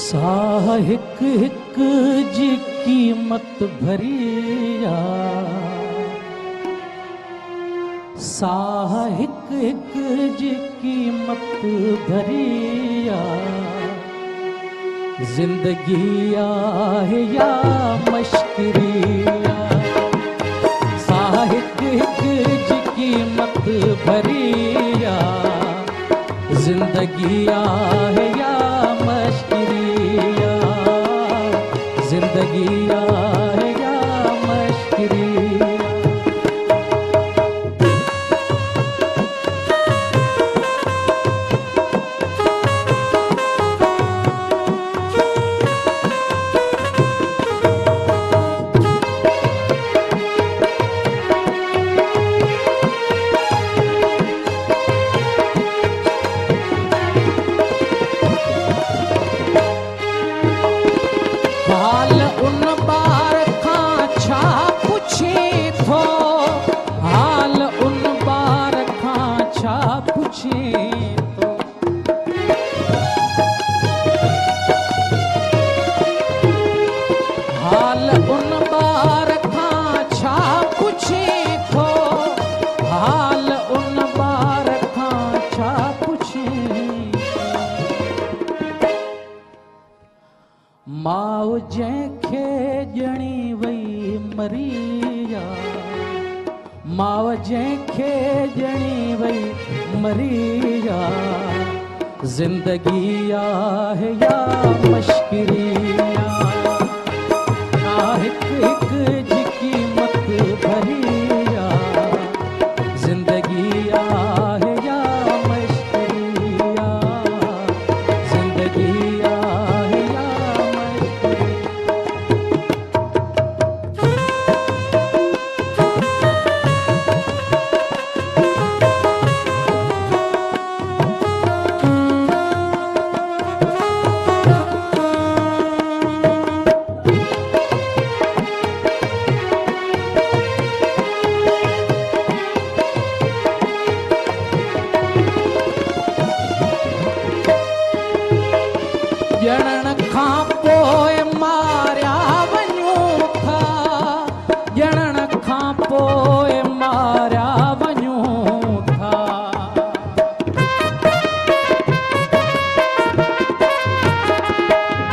साह हिक हिक जी कीमत भरिया, साह हिक हिक जी कीमत भरिया। जिंदगी आहे या मश्किरिया, साह हिक हिक जी कीमत भरिया। जिंदगी आहे या मश्किरिया, जिंदगी आहे या मश्किरिया। हाल उन बार खां छा पुछे थो, हाल उन बार खां छा पुछे थो। हाल उन बार खां छा पुछे थो, हाल उन बार खां छा पुछे। माउ जंहिंखे ॼणी वई मरिया, माउ जंहिंखे ॼणी वई मरिया। जिंदगी आहे या मश्किरिया, हिक हिक जी कीमत भरिया। जिंदगी आहे या मश्किरिया, जिंदगी आहे या ॼणण खां पोइ मारिया वञूं था, ॼणण खां पोइ मारिया वञूं था।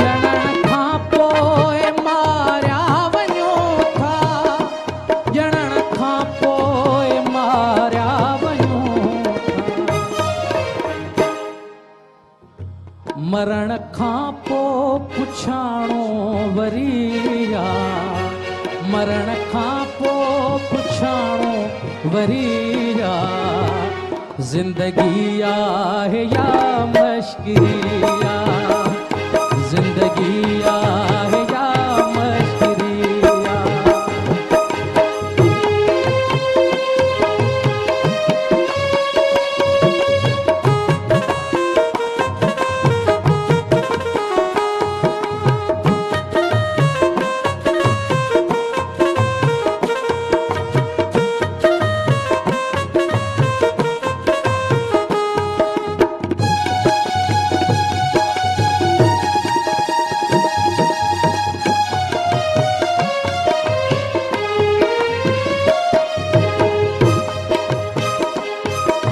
ॼणण खां पोइ मारिया वञूं था, ॼणण खां पोइ मारिया वञूं था। मरण खां पोइ पुछाणो वरिया, मरण खां पोइ पुछाणो वरिया। जिंदगी आहे या मश्किरिया, जिंदगी आहे या मश्किरिया।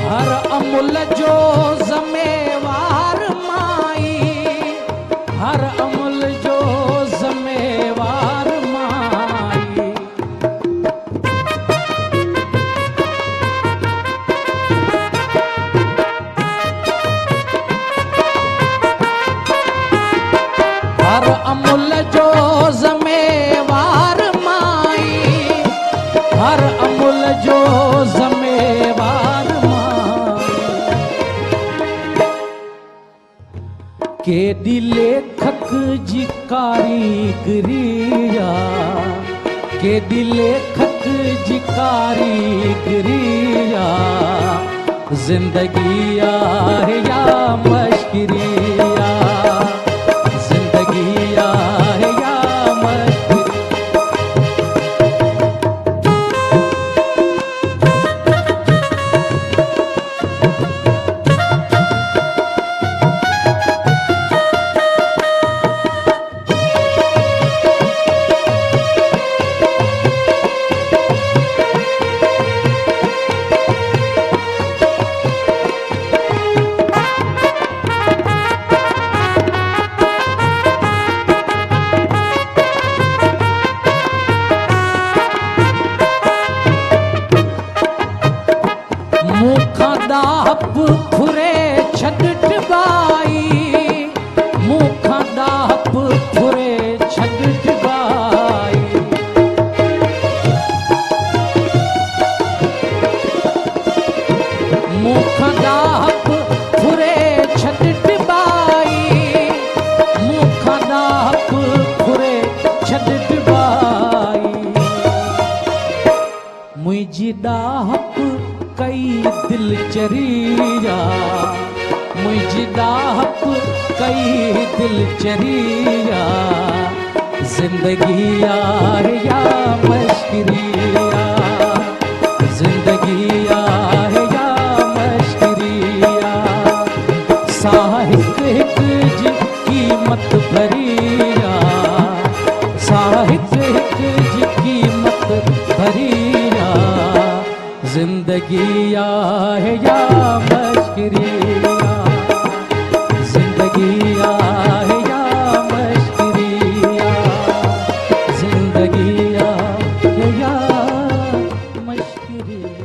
हर अमुल जो ज़िम्मेवार माई, हर अमुल जो ज़िम्मेवार माई। हर अमुल जो ज़िम्मेवार माई, हर अमुल जो ज़िम्मेवार केॾी लेखक जी कारीगरिया, केॾी लेखक जी कारीगरिया। जिंदगी आहे या मश्किरिया, जिंदगी आहे या मश्किरिया। हप फुरे छॾ बाई मूंखां ॾाहप फुरे छॾ बाई मूंखां ॾाहप फुरे छॾ बाई मूंखां ॾाहप फुरे छॾ बाई मुंहिंजी ॾाहप कई दिल चरिया मुंहिंजी ॾाहप कई दिल चरिया ज़िंदगी आहे या मश्किरिया ज़िंदगी आहे या मश्किरिया साह हिकु हिकु जी क़ीमत भरिया साह हिकु हिकु जी क़ीमत भरिया ज़िंदगी आहे या मश्किरिया ज़िंदगी आहे या मश्किरिया ज़िंदगी आहे या मश्किरिया